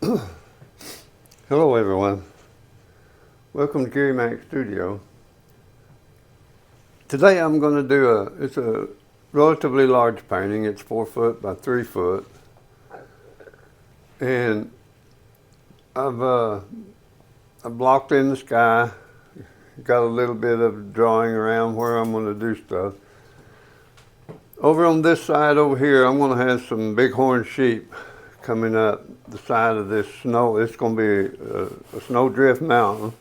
Hello everyone, welcome to Gary Mac Studio. Today I'm going to do it's a relatively large painting. It's 4 foot by 3 foot, and I've blocked in the sky, got a little bit of drawing around where I'm going to do stuff. Over on this side over here, I'm going to have some bighorn sheep coming up the side of this snow. It's going to be a snowdrift mountain.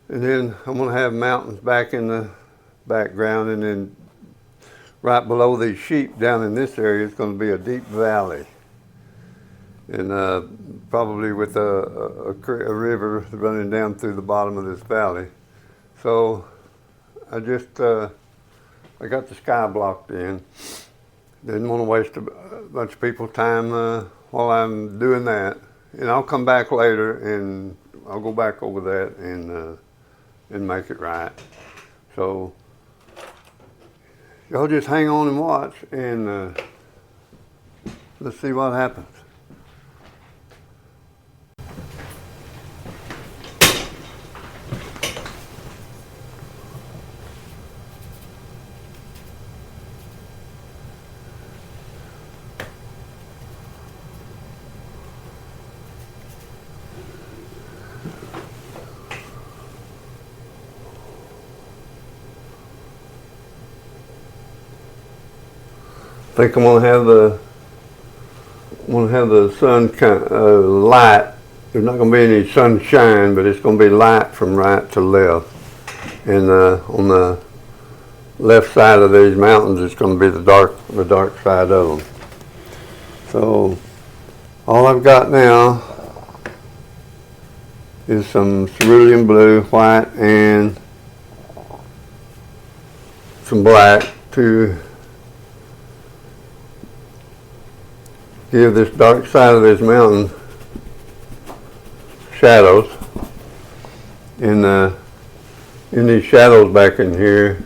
And then I'm going to have mountains back in the background, and then right below these sheep down in this area is going to be a deep valley. And probably with a river running down through the bottom of this valley. So I got the sky blocked in. Didn't want to waste a bunch of people's time while I'm doing that. And I'll come back later and I'll go back over that and make it right. So y'all just hang on and watch, and let's see what happens. I think I'm gonna have the sun light. There's not gonna be any sunshine, but it's gonna be light from right to left. And on the left side of these mountains, it's gonna be the dark side of them. So all I've got now is some cerulean blue, white, and some black to give this dark side of this mountain shadows. In these shadows back in here,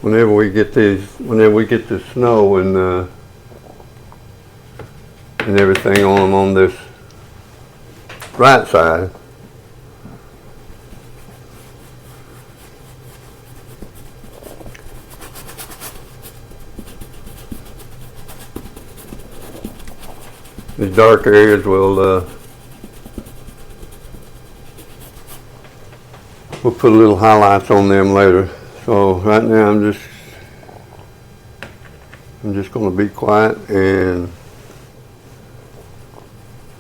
whenever we get this snow and everything on this right side, these dark areas we'll put a little highlights on them later. So right now I'm just going to be quiet and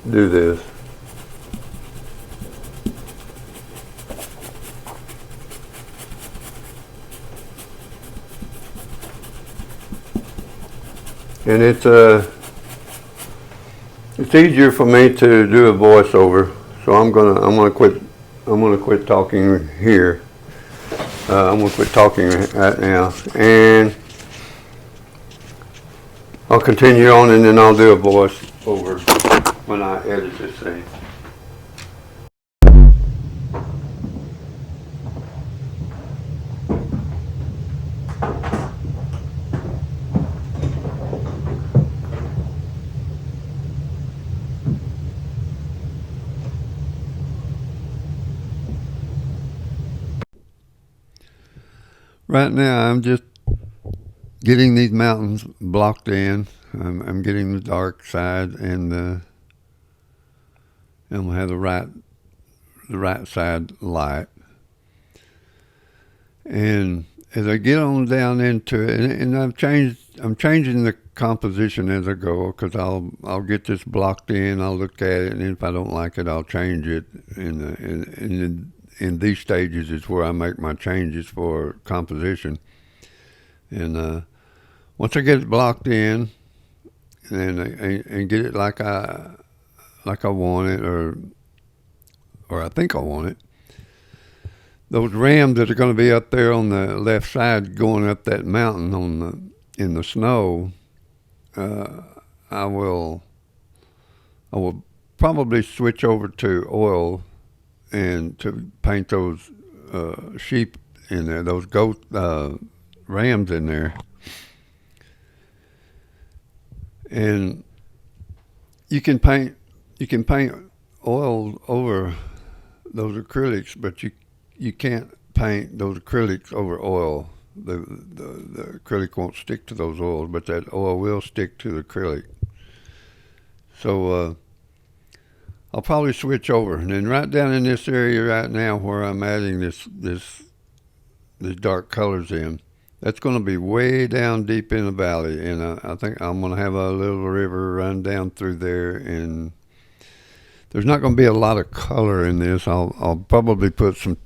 do this. And it's easier for me to do a voiceover, so I'm gonna quit talking here. I'm gonna quit talking right now, and I'll continue on, and then I'll do a voiceover when I edit this thing. Right now, I'm just getting these mountains blocked in. I'm getting the dark side, and I'm gonna have the right side light. And as I get on down into it, and I'm changing the composition as I go, because I'll get this blocked in. I'll look at it, and if I don't like it, I'll change it. In these stages is where I make my changes for composition. And once I get it blocked in and get it like I want it, or I think I want it, those rams that are going to be up there on the left side going up that mountain in the snow, I will probably switch over to oil and to paint those sheep in there, those goat rams in there. And you can paint oil over those acrylics, but you can't paint those acrylics over oil. The acrylic won't stick to those oils, but that oil will stick to the acrylic. So I'll probably switch over, and then right down in this area right now where I'm adding these dark colors in, that's going to be way down deep in the valley, and I think I'm going to have a little river run down through there, and there's not going to be a lot of color in this. I'll probably put some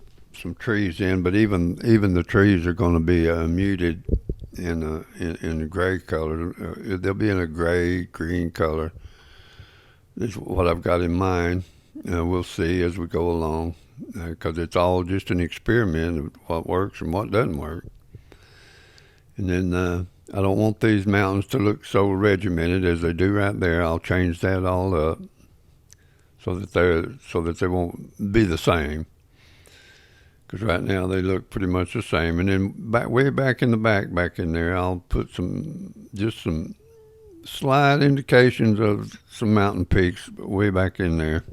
trees in, but even the trees are going to be muted in a gray color. They'll be in a gray green color. Is what I've got in mind. We'll see as we go along, because it's all just an experiment of what works and what doesn't work. And then I don't want these mountains to look so regimented as they do right there. I'll change that all up so that they won't be the same. Because right now they look pretty much the same. And then way back in the back in there, I'll put some slight indications of some mountain peaks way back in there.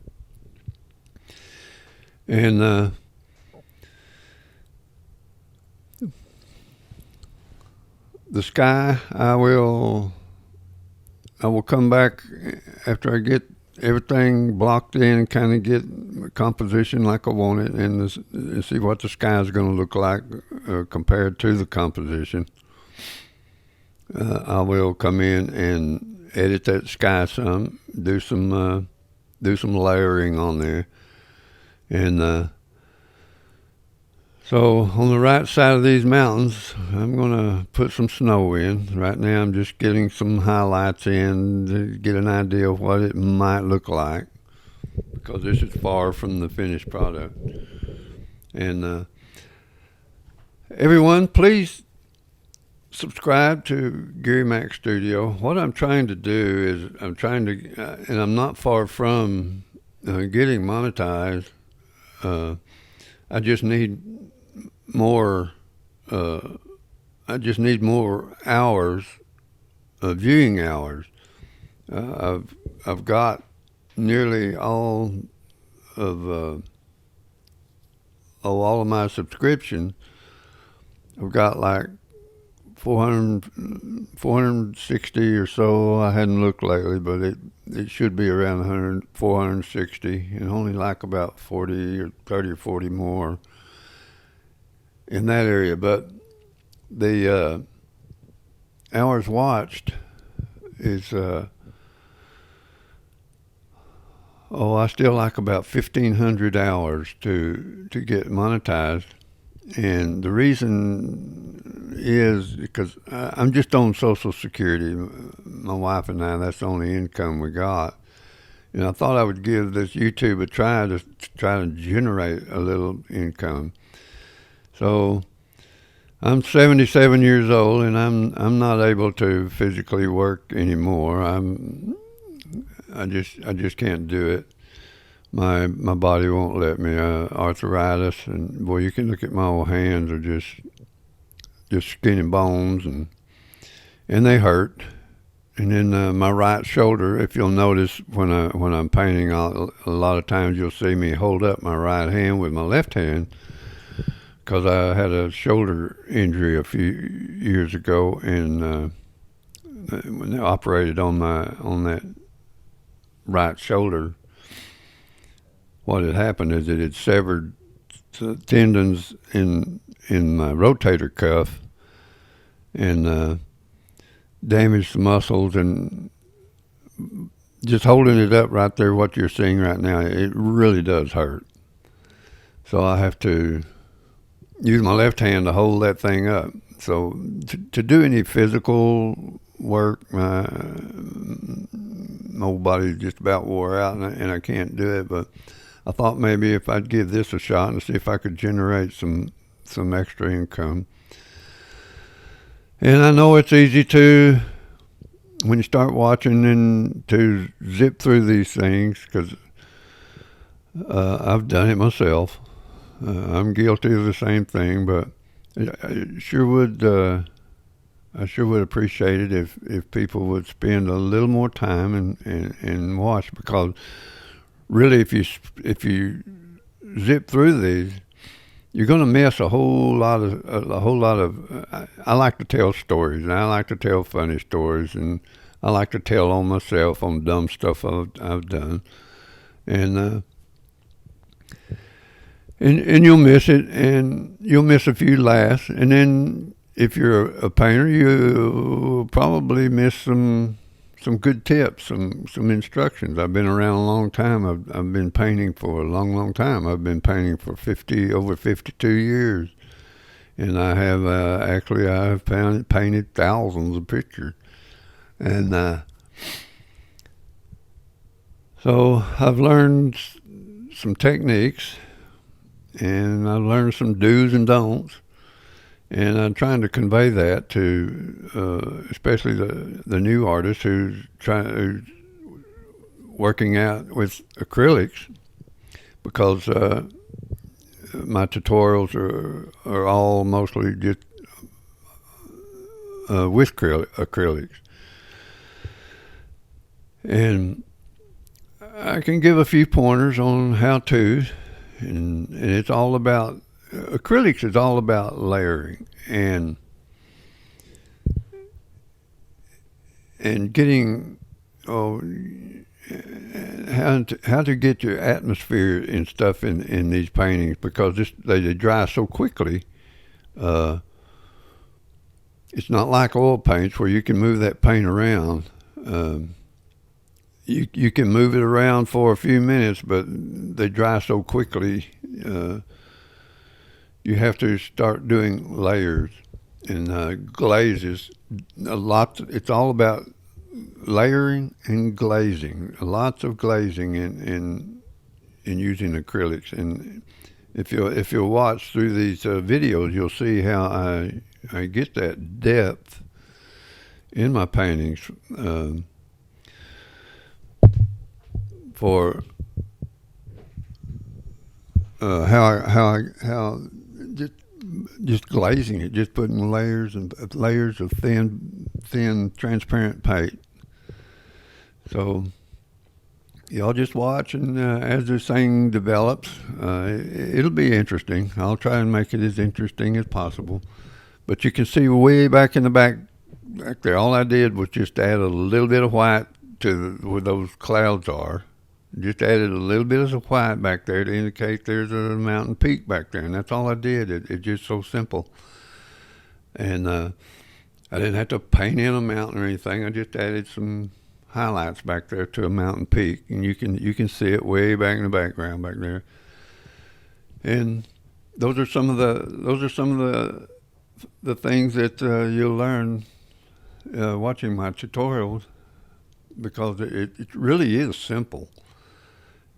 And the sky, I will come back after I get everything blocked in and kind of get composition like I want it, and see what the sky is going to look like compared to the composition. I will come in and edit that sky some, do some layering on there, and so on the right side of these mountains, I'm going to put some snow in. Right now I'm just getting some highlights in to get an idea of what it might look like, because this is far from the finished product. And everyone, please subscribe to Gary Mac Studio. What I'm trying to do is and I'm not far from getting monetized. I just need more hours, viewing hours. I've got nearly all of my subscriptions. I've got like 460 or so. I hadn't looked lately, but it should be around 460, and only like about 40 or 30 or 40 more in that area. But the hours watched is I still like about 1,500 hours to get monetized. And the reason is because I'm just on Social Security. My wife and I, that's the only income we got. And I thought I would give this YouTube a try to generate a little income. So I'm 77 years old, and I'm not able to physically work anymore. I just can't do it. My body won't let me. Arthritis, and boy, you can look at my old hands are just skin and bones, and they hurt. And then my right shoulder, if you'll notice when I'm painting, a lot of times you'll see me hold up my right hand with my left hand, because I had a shoulder injury a few years ago, and when they operated on that right shoulder, what had happened is it had severed tendons in my rotator cuff, and damaged the muscles, and just holding it up right there, what you're seeing right now, it really does hurt. So I have to use my left hand to hold that thing up. So to do any physical work, my whole body just about wore out, and I can't do it. But I thought maybe if I'd give this a shot and see if I could generate some extra income. And I know it's easy to, when you start watching, and to zip through these things, because I've done it myself. I'm guilty of the same thing, but it sure would I sure would appreciate it if people would spend a little more time and watch, because really if you zip through these, you're going to miss a whole lot of. I like to tell stories, and I like to tell funny stories, and I like to tell on myself on dumb stuff I've done, and and you'll miss it, and you'll miss a few laughs, and then if you're a painter, you'll probably miss some good tips, some instructions. I've been around a long time. I've been painting for a long time. I've been painting for over 52 years, and I have actually I've painted thousands of pictures, and so I've learned some techniques, and I've learned some do's and don'ts. And I'm trying to convey that to, especially the new artist who's working out with acrylics, because my tutorials are all mostly just with acrylics, and I can give a few pointers on how to, and it's all about acrylics is all about layering and getting how to get your atmosphere and stuff in these paintings, because they dry so quickly. It's not like oil paints where you can move that paint around. You can move it around for a few minutes, but they dry so quickly. You have to start doing layers and glazes. It's all about layering and glazing. Lots of glazing in using acrylics. And if you'll watch through these videos, you'll see how I get that depth in my paintings for how just glazing it, just putting layers and layers of thin transparent paint. So y'all just watch, and as this thing develops, it'll be interesting. I'll try and make it as interesting as possible. But you can see way back in the back there, all I did was just add a little bit of white to where those clouds are. Just added a little bit of white back there to indicate there's a mountain peak back there, and that's all I did. It's just so simple. And I didn't have to paint in a mountain or anything. I just added some highlights back there to a mountain peak, and you can see it way back in the background back there. And those are some of the things that you'll learn watching my tutorials, because it really is simple.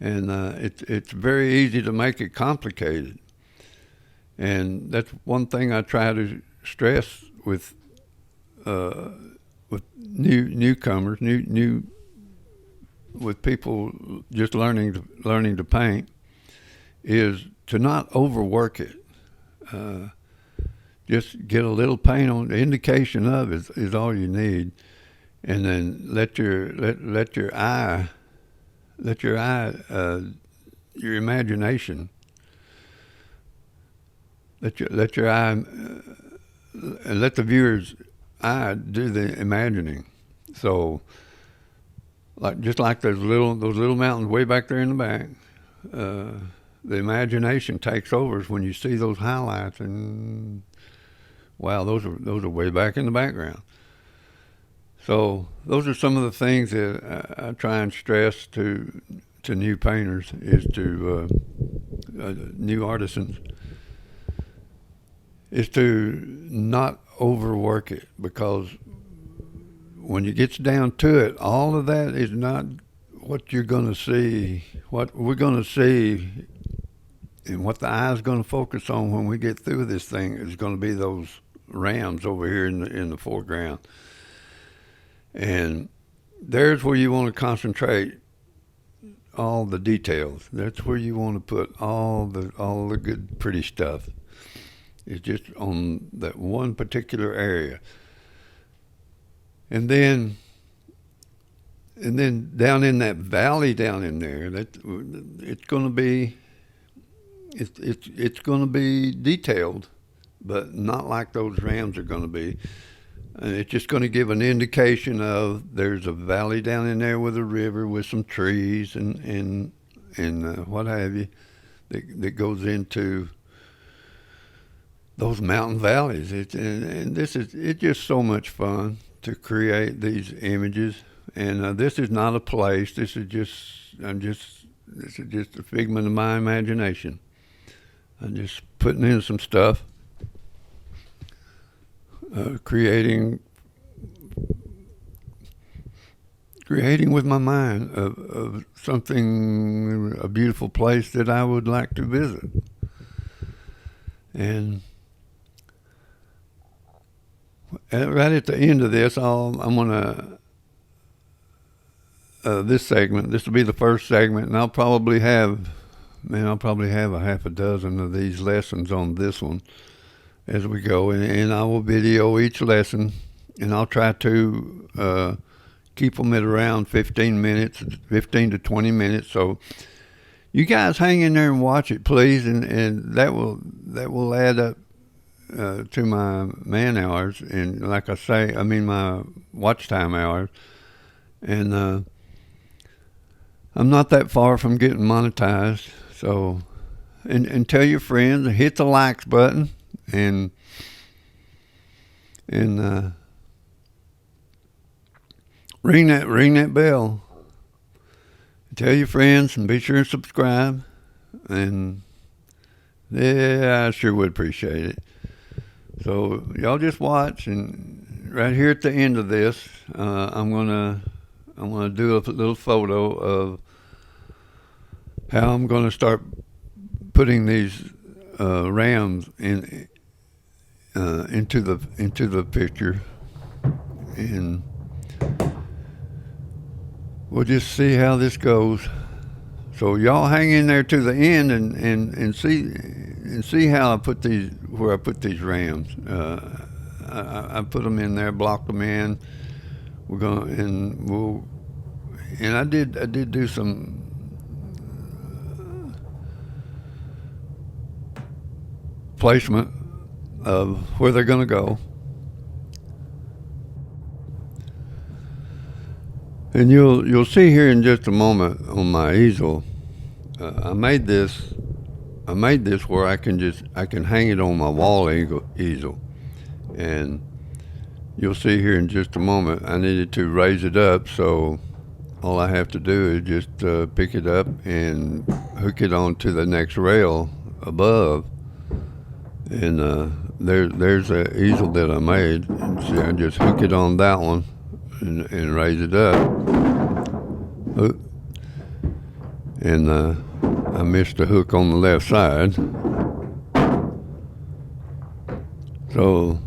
And it's very easy to make it complicated. And that's one thing I try to stress with newcomers, with people just learning to paint, is to not overwork it. Just get a little paint on. The indication of is all you need, and then let your eye. Your imagination. Let your eye, and let the viewer's eye do the imagining. So, just like those little mountains way back there in the back, the imagination takes over when you see those highlights, and wow, those are way back in the background. So those are some of the things that I try and stress to new painters, is to new artisans, is to not overwork it, because when it gets down to it, all of that is not what you're going to see. What we're going to see and what the eye's going to focus on when we get through this thing is going to be those rams over here in the foreground. And there's where you want to concentrate all the details. That's where you want to put all the good, pretty stuff. It's just on that one particular area. And then down in that valley down in there, it's going to be it's going to be detailed, but not like those rams are going to be. And it's just going to give an indication of there's a valley down in there with a river with some trees and what have you that goes into those mountain valleys. And it's just so much fun to create these images. And this is not a place. This is just a figment of my imagination. I'm just putting in some stuff, creating with my mind of something, a beautiful place that I would like to visit. And right at the end of this, I'm gonna this segment. This will be the first segment, and I'll probably have a half a dozen of these lessons on this one as we go, and I will video each lesson, and I'll try to keep them at around 15 to 20 minutes. So you guys hang in there and watch it, please, and that will add up to my man hours, and like I say, my watch time hours, and I'm not that far from getting monetized. So, and tell your friends, hit the likes button, and ring that bell. Tell your friends and be sure to subscribe. And yeah, I sure would appreciate it. So y'all just watch, and right here at the end of this, I'm gonna do a little photo of how I'm gonna start putting these rams into the picture, and we'll just see how this goes. So y'all hang in there to the end and see how I put these, where I put these rams. I put them in there, blocked them in. I did do some placement of where they're going to go. And you'll see here in just a moment on my easel, I made this where I can hang it on my wall easel, and you'll see here in just a moment I needed to raise it up, so all I have to do is just pick it up and hook it onto the next rail above, and there's an easel that I made. And see, I just hook it on that one and raise it up. And I missed the hook on the left side. So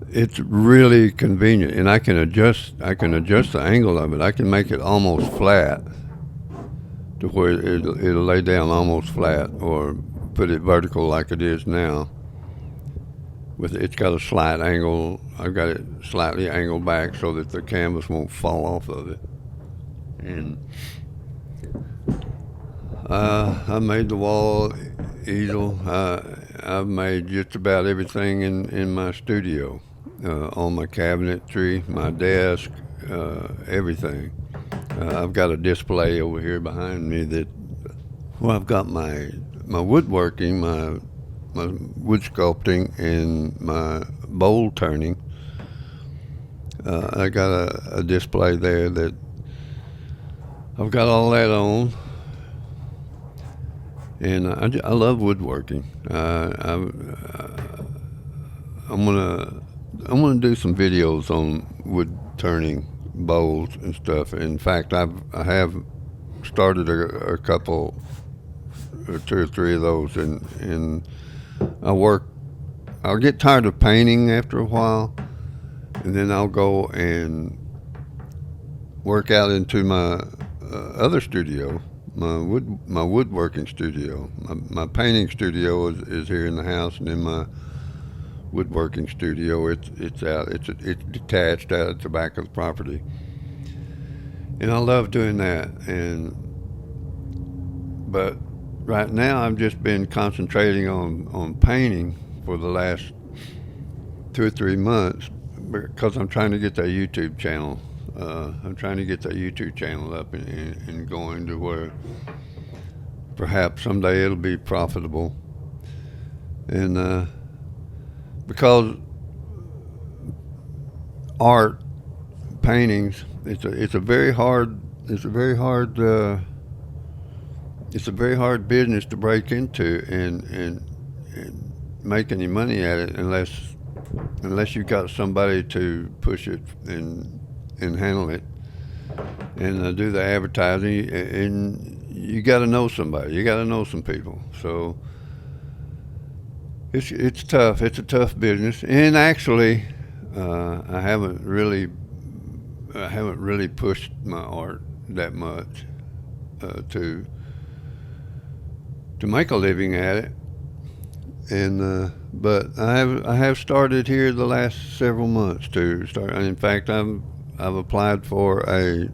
it's really convenient, and I can adjust the angle of it. I can make it almost flat to where it'll lay down almost flat, or put it vertical like it is now. It's got a slight angle. I've got it slightly angled back so that the canvas won't fall off of it. And I made the wall easel. I've made just about everything in my studio, on my cabinetry, my desk, everything. I've got a display over here behind me I've got my woodworking, my wood sculpting, and my bowl turning. I got a display there that I've got all that on, and I love woodworking. I'm gonna do some videos on wood turning bowls and stuff. In fact, I have started a couple, or 2 or 3 of those, and I'll get tired of painting after a while, and then I'll go and work out into my other studio, my woodworking studio. My painting studio is here in the house, and then my woodworking studio. It's out. It's detached out at the back of the property, and I love doing that. But right now I've just been concentrating on painting for the last 2 or 3 months because I'm trying to get that YouTube channel. I'm trying to get that YouTube channel up and going to where perhaps someday it'll be profitable. And because art, paintings, it's a very hard business to break into and make any money at it unless you got somebody to push it and handle it and do the advertising. And you got to know somebody. You got to know some people. So it's tough. It's a tough business. And actually, I haven't really pushed my art that much to make a living at it. And but I have started here the last several months to start. In fact, I've applied for a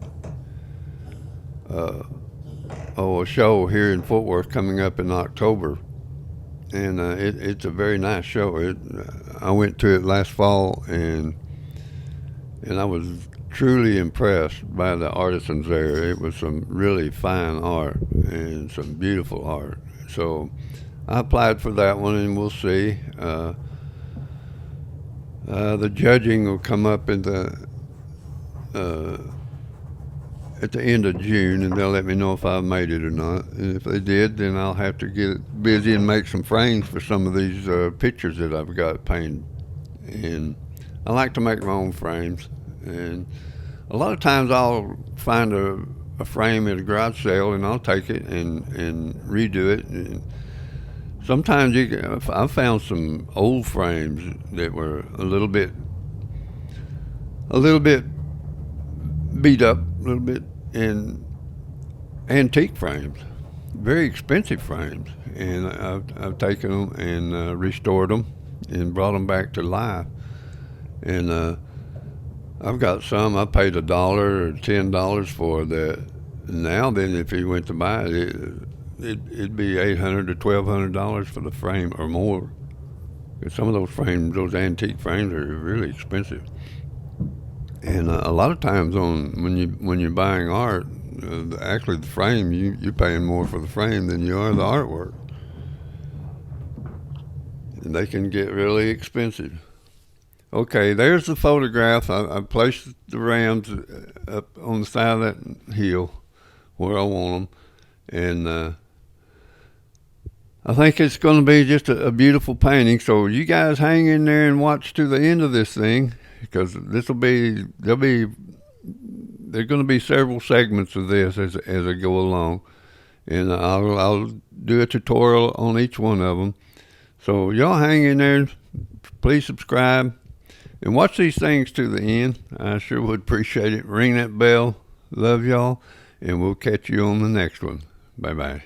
show here in Fort Worth coming up in October, and it's a very nice show. I went to it last fall, and I was truly impressed by the artisans there. It was some really fine art and some beautiful art. So I applied for that one, and we'll see. The judging will come up at the end of June, and they'll let me know if I made it or not. And if they did, then I'll have to get busy and make some frames for some of these pictures that I've got painted. And I like to make my own frames. And a lot of times I'll find a frame at a garage sale, and I'll take it and redo it. And sometimes I've found some old frames that were a little bit beat up, a little bit, in antique frames, very expensive frames, and I've taken them and restored them and brought them back to life. And I've got some I paid $1 or $10 for that. Now then, if you went to buy it, it'd be $800 to $1,200 for the frame or more. Some of those frames, those antique frames, are really expensive. And a lot of times when you're buying art, actually the frame, you're paying more for the frame than you are the artwork. And they can get really expensive. Okay, there's the photograph. I placed the rams up on the side of that hill where I want them. And I think it's going to be just a beautiful painting. So you guys hang in there and watch to the end of this thing, because there's going to be several segments of this as I go along, and I'll do a tutorial on each one of them. So y'all hang in there. Please subscribe and watch these things to the end. I sure would appreciate it. Ring that bell. Love y'all, and we'll catch you on the next one. Bye bye.